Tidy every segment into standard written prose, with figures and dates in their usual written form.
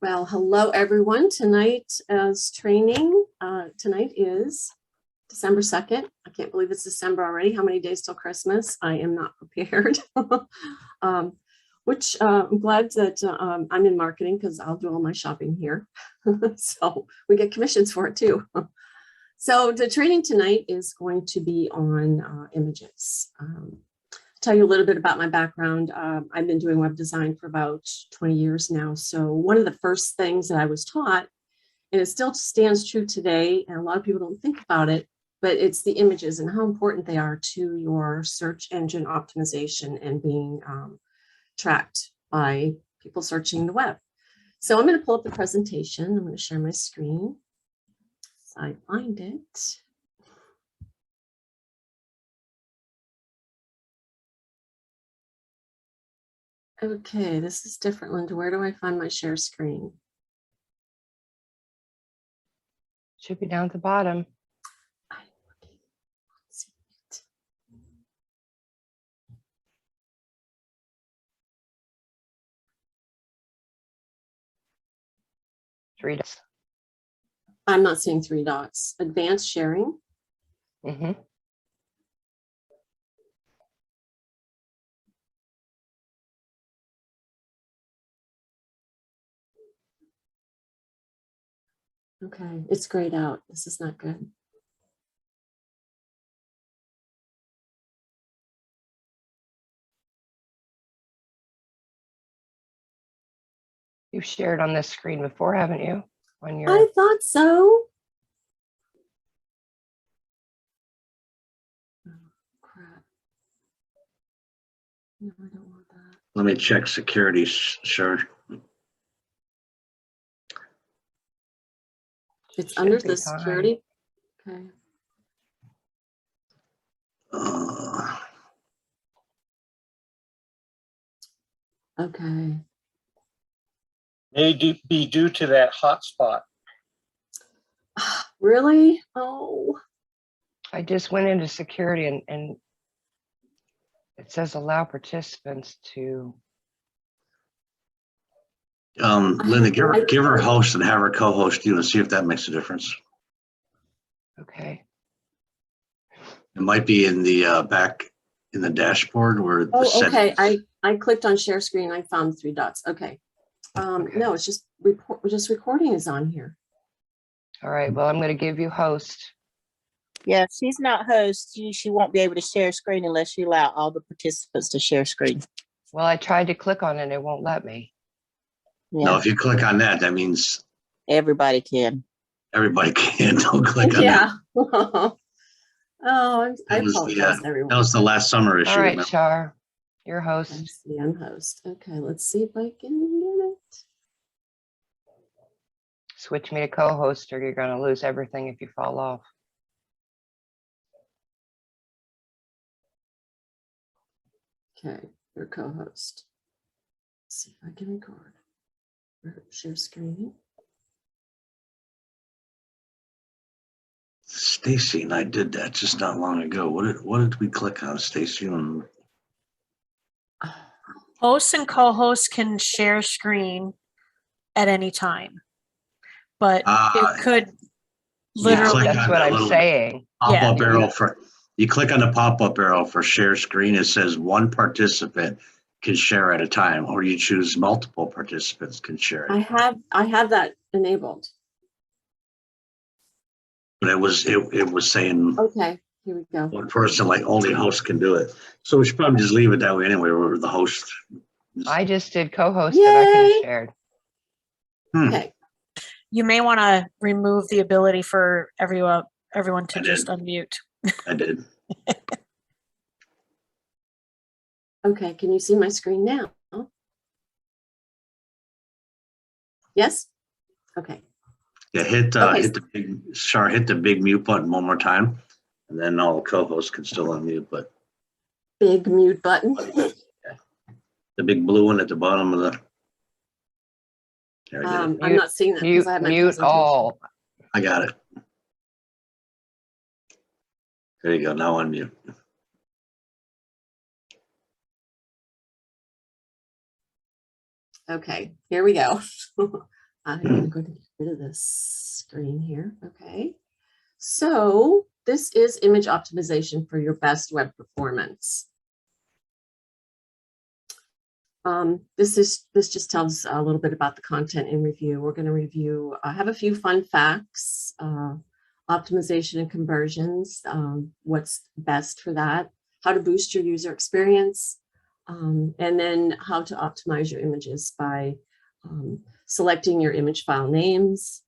Well, hello everyone. Tonight is training. Tonight is December 2nd. I can't believe it's December already. How many days till Christmas? I am not prepared. I'm glad that I'm in marketing because I'll do all my shopping here. So we get commissions for it too. So the training tonight is going to be on images. Tell you a little bit about my background. I've been doing web design for about 20 years now. So one of the first things that I was taught, and it still stands true today, and a lot of people don't think about it, but it's the images and how important they are to your search engine optimization and being tracked by people searching the web. So I'm going to pull up the presentation. I'm going to share my screen. So I find it. Okay, this is different, Linda. Where do I find my share screen? Should be down at the bottom. I'm looking. Let's see it. Three dots. I'm not seeing three dots. Advanced sharing. Mm-hmm. Okay, it's grayed out. This is not good. You've shared on this screen before, haven't you? On your I thought so. Oh, crap. No, I don't want that. Let me check security, sure. It's Should under be the fine. security. Okay. Okay. May be due to that hotspot. Really? Oh. I just went into security and it says allow participants to. Linda, give her host and have her co-host you and see if that makes a difference. Okay. It might be in the back in the dashboard where the Oh, okay. settings. I clicked on share screen. I found three dots. Okay. Okay. No, it's just recording is on here. All right. Well, I'm going to give you host. Yeah, if she's not host, she won't be able to share screen unless you allow all the participants to share screen. Well, I tried to click on it. It won't let me. Yeah, No, if you click on that, that means everybody can. everybody can. Don't click on Yeah. that. Oh, I That was apologize, that everyone. was the last summer issue. All right, remember? Char, your I host. see I'm host. Okay, let's see if I can get it. Switch me to co-host or you're going to lose everything if you fall off. Okay, your co-host. See if I can record. Share screen. Stacy and I did that just not long ago. What did we click on, Stacy? And Hosts and co-hosts can share screen at any time, but it could literally. That's what I'm saying. Pop-up Yeah. arrow for you click on the pop-up arrow for share screen. It says one participant can share at a time, or you choose multiple participants can share it. I have that enabled. But it was saying Okay, here we go. one person, like only host can do it. So we should probably just leave it that way anyway, where the host. I just did co-host and I could have shared. Okay. You may want to remove the ability for everyone to just unmute. I did. Okay, can you see my screen now? Yes? Okay. Yeah, hit Okay. hit the big mute button one more time, and then all the co-hosts can still unmute. But Big mute button. the big blue one at the bottom of the. There, I did it. I'm not seeing that because I have my Mute presentation. all. I got it. There you go. Now unmute. Okay, here we go. I'm going to go get rid of this screen here. Okay. So this is image optimization for your best web performance. This just tells a little bit about the content in review. We're going to review, I have a few fun facts, optimization and conversions, what's best for that, how to boost your user experience, and then how to optimize your images by selecting your image file names,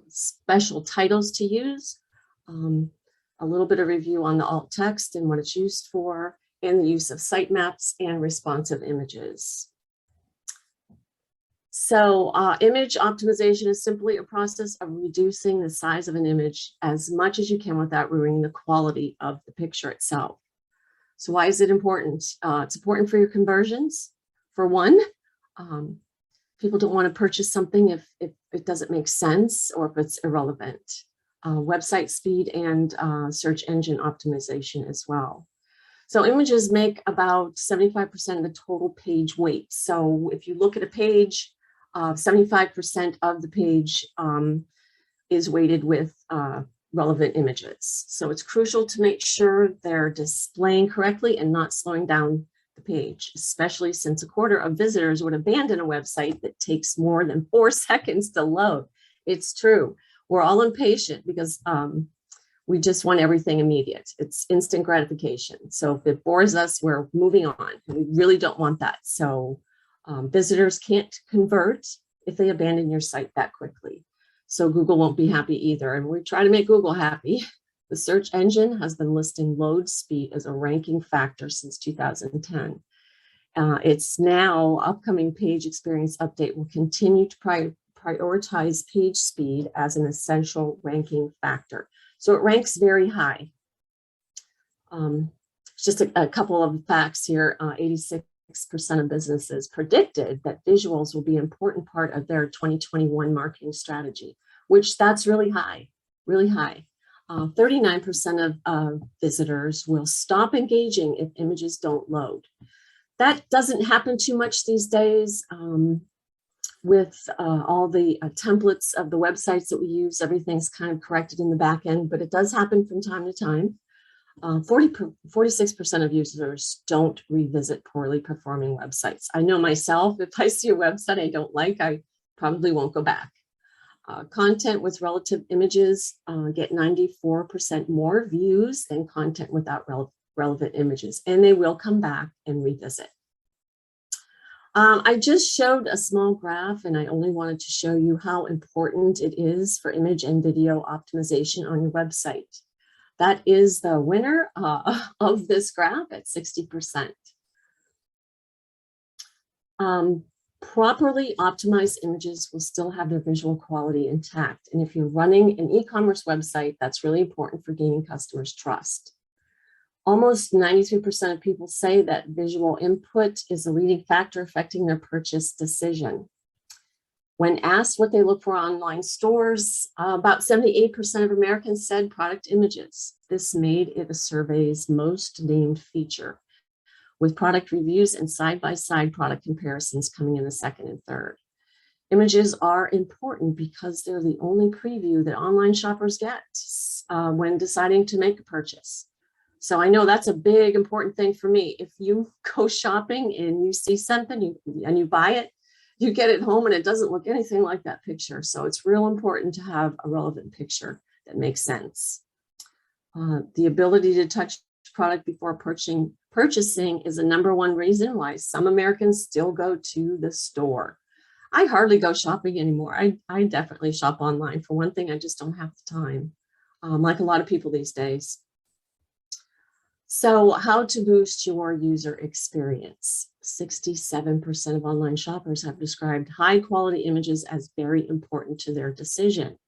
special titles to use, a little bit of review on the alt text and what it's used for, and the use of sitemaps and responsive images. So image optimization is simply a process of reducing the size of an image as much as you can without ruining the quality of the picture itself. So why is it important? It's important for your conversions. For one, people don't want to purchase something if it doesn't make sense or if it's irrelevant. Website speed and search engine optimization as well. So images make about 75% of the total page weight. So if you look at a page, 75% of the page is weighted with relevant images. So it's crucial to make sure they're displaying correctly and not slowing down the page, especially since a quarter of visitors would abandon a website that takes more than 4 seconds to load. It's true. We're all impatient because we just want everything immediate. It's instant gratification. So if it bores us, we're moving on. We really don't want that. So visitors can't convert if they abandon your site that quickly. So Google won't be happy either. And we try to make Google happy. The search engine has been listing load speed as a ranking factor since 2010. It's now upcoming page experience update will continue to prioritize page speed as an essential ranking factor. So it ranks very high. Just a couple of facts here. 86% of businesses predicted that visuals will be an important part of their 2021 marketing strategy, which that's really high, really high. 39% of visitors will stop engaging if images don't load. That doesn't happen too much these days. With all the templates of the websites that we use, everything's kind of corrected in the back end, but it does happen from time to time. 46% of users don't revisit poorly performing websites. I know myself, if I see a website I don't like, I probably won't go back. Content with relative images get 94% more views than content without relevant images, and they will come back and revisit. I just showed a small graph, and I only wanted to show you how important it is for image and video optimization on your website. That is the winner of this graph at 60%. Properly optimized images will still have their visual quality intact. And if you're running an e-commerce website, that's really important for gaining customers' trust. Almost 93% of people say that visual input is a leading factor affecting their purchase decision. When asked what they look for online stores, about 78% of Americans said product images. This made it a survey's most named feature, with product reviews and side-by-side product comparisons coming in the second and third. Images are important because they're the only preview that online shoppers get when deciding to make a purchase. So I know that's a big, important thing for me. If you go shopping and you see something and you buy it, you get it home and it doesn't look anything like that picture. So it's real important to have a relevant picture that makes sense. The ability to touch product before purchasing is the #1 reason why some Americans still go to the store. I hardly go shopping anymore. I definitely shop online. For one thing, I just don't have the time, like a lot of people these days. So how to boost your user experience? 67% of online shoppers have described high quality images as very important to their decision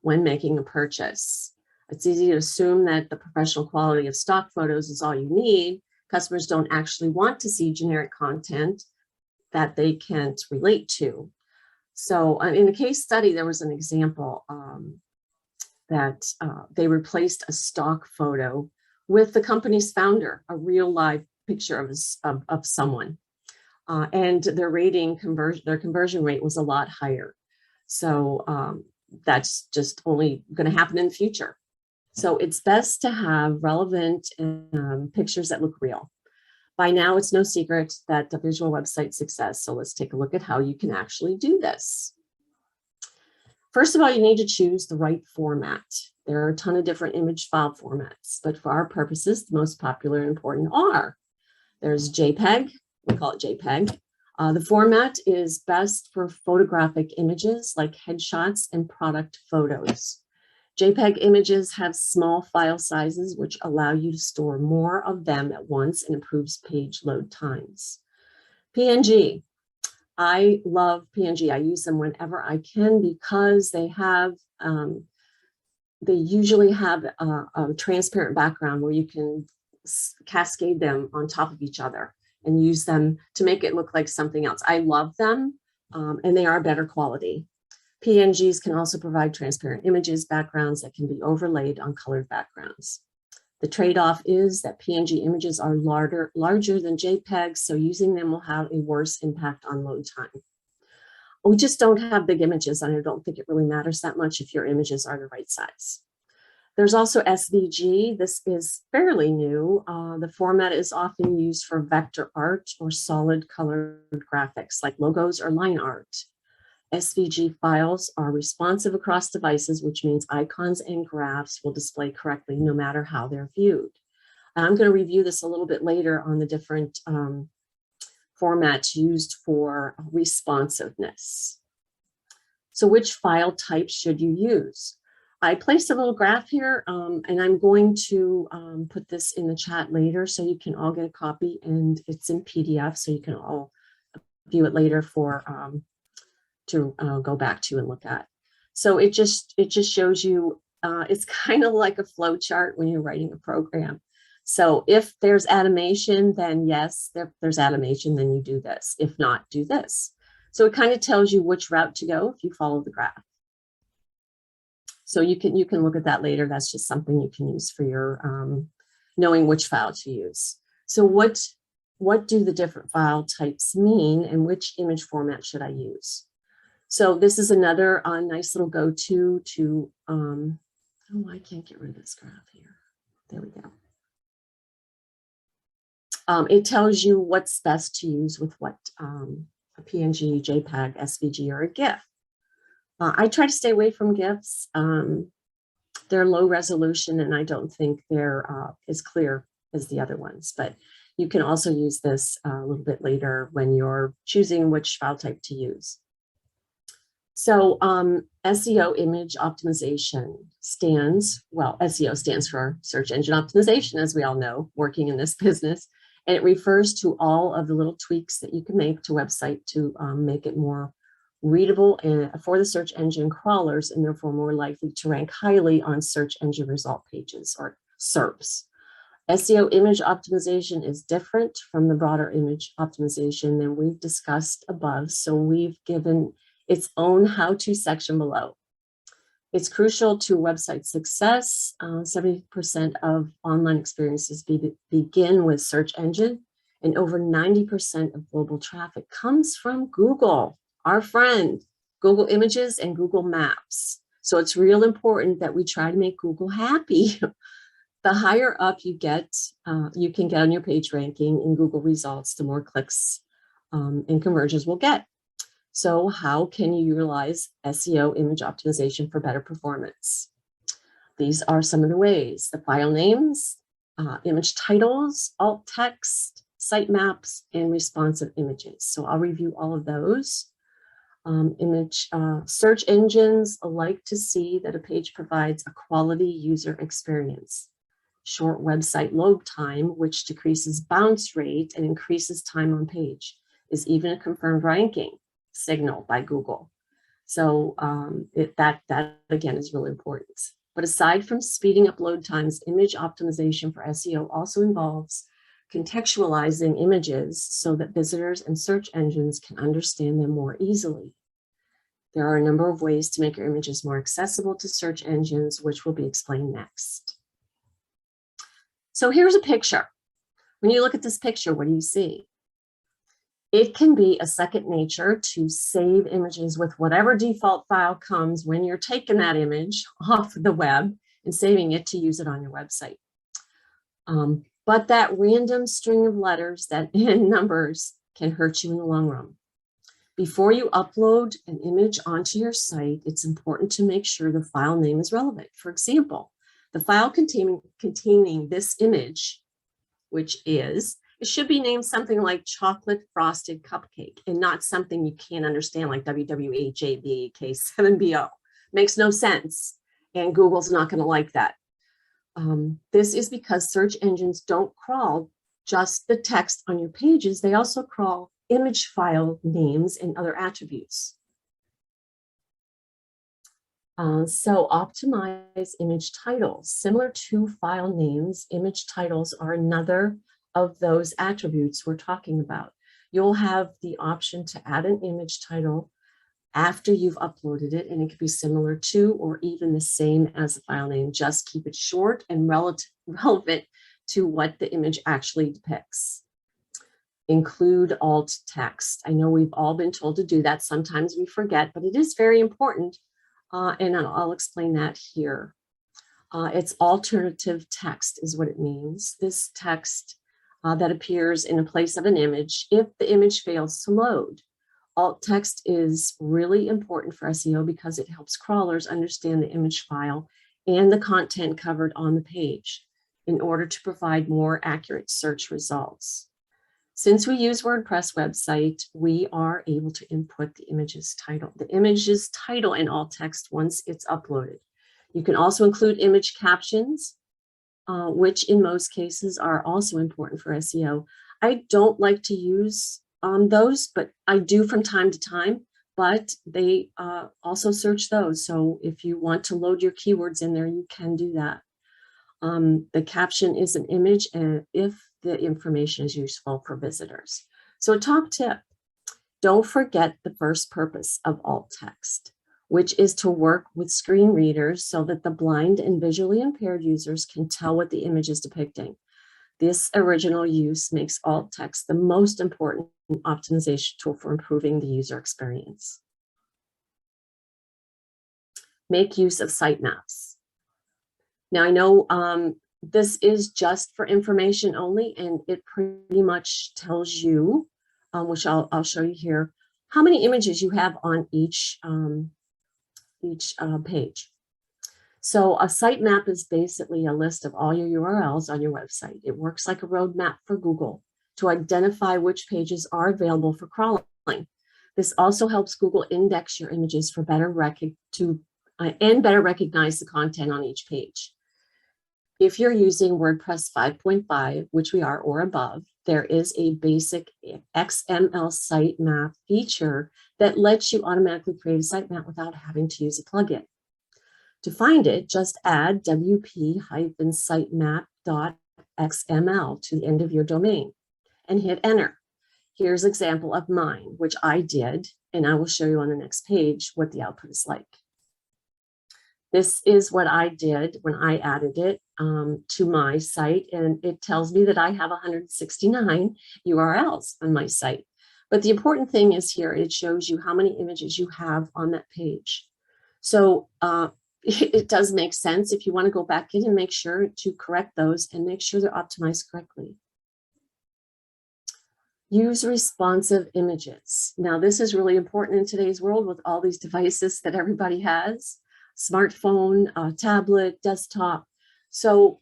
when making a purchase. It's easy to assume that the professional quality of stock photos is all you need. Customers don't actually want to see generic content that they can't relate to. So in a case study, there was an example that they replaced a stock photo with the company's founder, a real live picture of someone. And their conversion rate was a lot higher. So that's just only going to happen in the future. So it's best to have relevant pictures that look real. By now, it's no secret that the visual website success. So let's take a look at how you can actually do this. First of all, you need to choose the right format. There are a ton of different image file formats, but for our purposes, the most popular and important are. There's JPEG, we call it JPEG. The format is best for photographic images like headshots and product photos. JPEG images have small file sizes, which allow you to store more of them at once and improves page load times. PNG. I love PNG. I use them whenever I can because they have, they usually have a transparent background where you can cascade them on top of each other and use them to make it look like something else. I love them and they are better quality. PNGs can also provide transparent images, backgrounds that can be overlaid on colored backgrounds. The trade-off is that PNG images are larger than JPEGs, so using them will have a worse impact on load time. We just don't have big images, and I don't think it really matters that much if your images are the right size. There's also SVG. This is fairly new. The format is often used for vector art or solid colored graphics like logos or line art. SVG files are responsive across devices, which means icons and graphs will display correctly no matter how they're viewed. I'm going to review this a little bit later on the different formats used for responsiveness. So which file type should you use? I placed a little graph here and I'm going to put this in the chat later so you can all get a copy, and it's in PDF so you can all view it later for to go back to and look at. So it just shows you, it's kind of like a flow chart when you're writing a program. So if there's animation, then yes, there's animation, then you do this. If not, do this. So it kind of tells you which route to go if you follow the graph. So you can look at that later. That's just something you can use for your knowing which file to use. So what do the different file types mean, and which image format should I use? So this is another nice little go-to to, oh, I can't get rid of this graph here. There we go. It tells you what's best to use with what, a PNG, JPEG, SVG, or a GIF. I try to stay away from GIFs. They're low resolution, and I don't think they're as clear as the other ones, but you can also use this a little bit later when you're choosing which file type to use. So SEO Image Optimization SEO stands for Search Engine Optimization, as we all know, working in this business. And it refers to all of the little tweaks that you can make to website to make it more readable and for the search engine crawlers, and therefore more likely to rank highly on search engine result pages, or SERPs. SEO Image Optimization is different from the broader image optimization than we've discussed above. So we've given its own how-to section below. It's crucial to website success. 70% of online experiences begin with search engine, and over 90% of global traffic comes from Google, our friend, Google Images and Google Maps. So it's real important that we try to make Google happy. The higher up you can get on your page ranking in Google results, the more clicks and conversions we'll get. So how can you utilize SEO image optimization for better performance? These are some of the ways: the file names, image titles, alt text, sitemaps, and responsive images. So I'll review all of those. Search engines like to see that a page provides a quality user experience. Short website load time, which decreases bounce rate and increases time on page, is even a confirmed ranking signal by Google. So that again is really important. But aside from speeding up load times, image optimization for SEO also involves contextualizing images so that visitors and search engines can understand them more easily. There are a number of ways to make your images more accessible to search engines, which will be explained next. So here's a picture. When you look at this picture, what do you see? It can be a second nature to save images with whatever default file comes when you're taking that image off the web and saving it to use it on your website. But that random string of letters and numbers can hurt you in the long run. Before you upload an image onto your site, it's important to make sure the file name is relevant. For example, the file containing this image, which is, it should be named something like chocolate frosted cupcake and not something you can't understand like WWHABK7BO. Makes no sense, and Google's not going to like that. This is because search engines don't crawl just the text on your pages. They also crawl image file names and other attributes. So optimize image titles. Similar to file names, image titles are another of those attributes we're talking about. You'll have the option to add an image title after you've uploaded it, and it could be similar to or even the same as the file name. Just keep it short and relevant to what the image actually depicts. Include alt text. I know we've all been told to do that. Sometimes we forget, but it is very important, and I'll explain that here. It's alternative text is what it means. This text that appears in a place of an image if the image fails to load. Alt text is really important for SEO because it helps crawlers understand the image file and the content covered on the page in order to provide more accurate search results. Since we use WordPress website, we are able to input the image's title in alt text once it's uploaded. You can also include image captions, which in most cases are also important for SEO. I don't like to use those, but I do from time to time, but they also search those. So if you want to load your keywords in there, you can do that. The caption is an image and if the information is useful for visitors. So a top tip, don't forget the first purpose of alt text, which is to work with screen readers so that the blind and visually impaired users can tell what the image is depicting. This original use makes alt text the most important optimization tool for improving the user experience. Make use of sitemaps. Now I know this is just for information only, and it pretty much tells you, which I'll show you here, how many images you have on each page. So a sitemap is basically a list of all your URLs on your website. It works like a roadmap for Google to identify which pages are available for crawling. This also helps Google index your images for better recognize the content on each page. If you're using WordPress 5.5, which we are or above, there is a basic XML sitemap feature that lets you automatically create a sitemap without having to use a plugin. To find it, just add wp-sitemap.xml to the end of your domain and hit enter. Here's an example of mine, which I did, and I will show you on the next page what the output is like. This is what I did when I added it to my site, and it tells me that I have 169 URLs on my site. But the important thing is here, it shows you how many images you have on that page. So it does make sense if you want to go back in and make sure to correct those and make sure they're optimized correctly. Use responsive images. Now, this is really important in today's world with all these devices that everybody has. Smartphone, tablet, desktop. So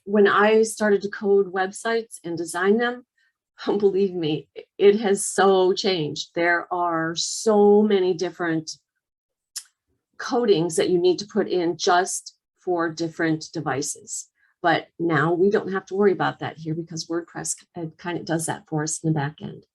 when I started to code websites and design them, believe me, it has so changed. There are so many different codings that you need to put in just for different devices. But now we don't have to worry about that here because WordPress kind of does that for us in the back end.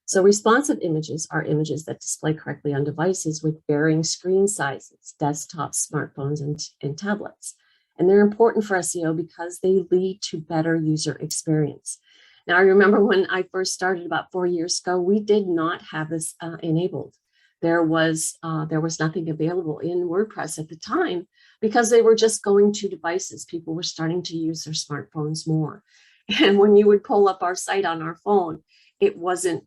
So responsive images are images that display correctly on devices with varying screen sizes, desktops, smartphones, and tablets. And they're important for SEO because they lead to better user experience. Now, I remember when I first started about 4 years ago, we did not have this enabled. There was nothing available in WordPress at the time because they were just going to devices. People were starting to use their smartphones more. And when you would pull up our site on our phone, it wasn't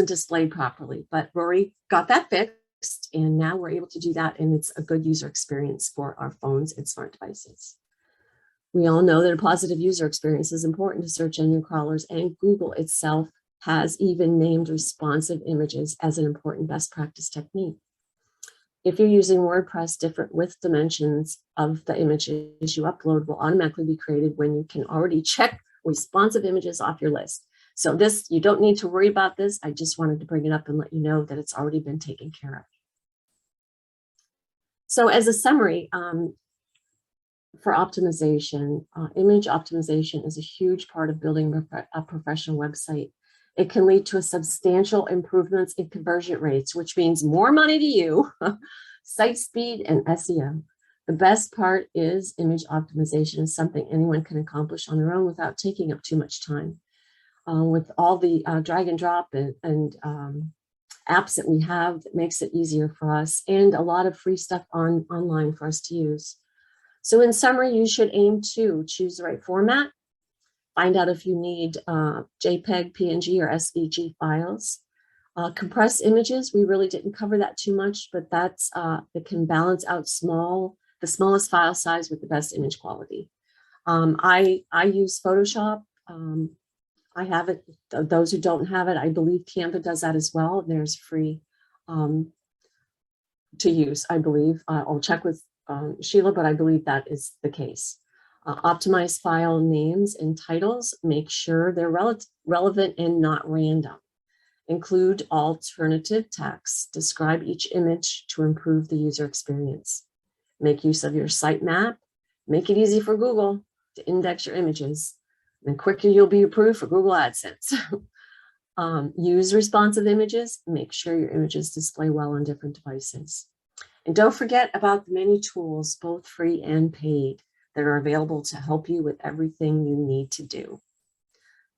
displayed properly, but Rory got that fixed, and now we're able to do that, and it's a good user experience for our phones and smart devices. We all know that a positive user experience is important to search engine crawlers, and Google itself has even named responsive images as an important best practice technique. If you're using WordPress, different width dimensions of the images you upload will automatically be created when you can already check responsive images off your list. So this, you don't need to worry about this. I just wanted to bring it up and let you know that it's already been taken care of. So as a summary, for optimization, image optimization is a huge part of building a professional website. It can lead to a substantial improvements in conversion rates, which means more money to you, site speed, and SEO. The best part is image optimization is something anyone can accomplish on their own without taking up too much time. With all the drag and drop and apps that we have, that makes it easier for us, and a lot of free stuff online for us to use. So in summary, you should aim to choose the right format, find out if you need JPEG, PNG, or SVG files. Compress images, we really didn't cover that too much, but that's it can balance out the smallest file size with the best image quality. I use Photoshop. I have it. Those who don't have it, I believe Canva does that as well. There's free to use, I believe. I'll check with Sheila, but I believe that is the case. Optimize file names and titles. Make sure they're relevant and not random. Include alternative text. Describe each image to improve the user experience. Make use of your sitemap. Make it easy for Google to index your images. And the quicker you'll be approved for Google AdSense. Use responsive images. Make sure your images display well on different devices. And don't forget about the many tools, both free and paid, that are available to help you with everything you need to do.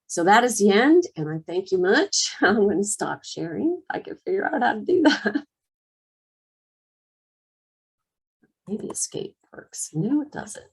So that is the end, and I thank you much. I'm going to stop sharing. I can figure out how to do that. Maybe escape works. No, it doesn't.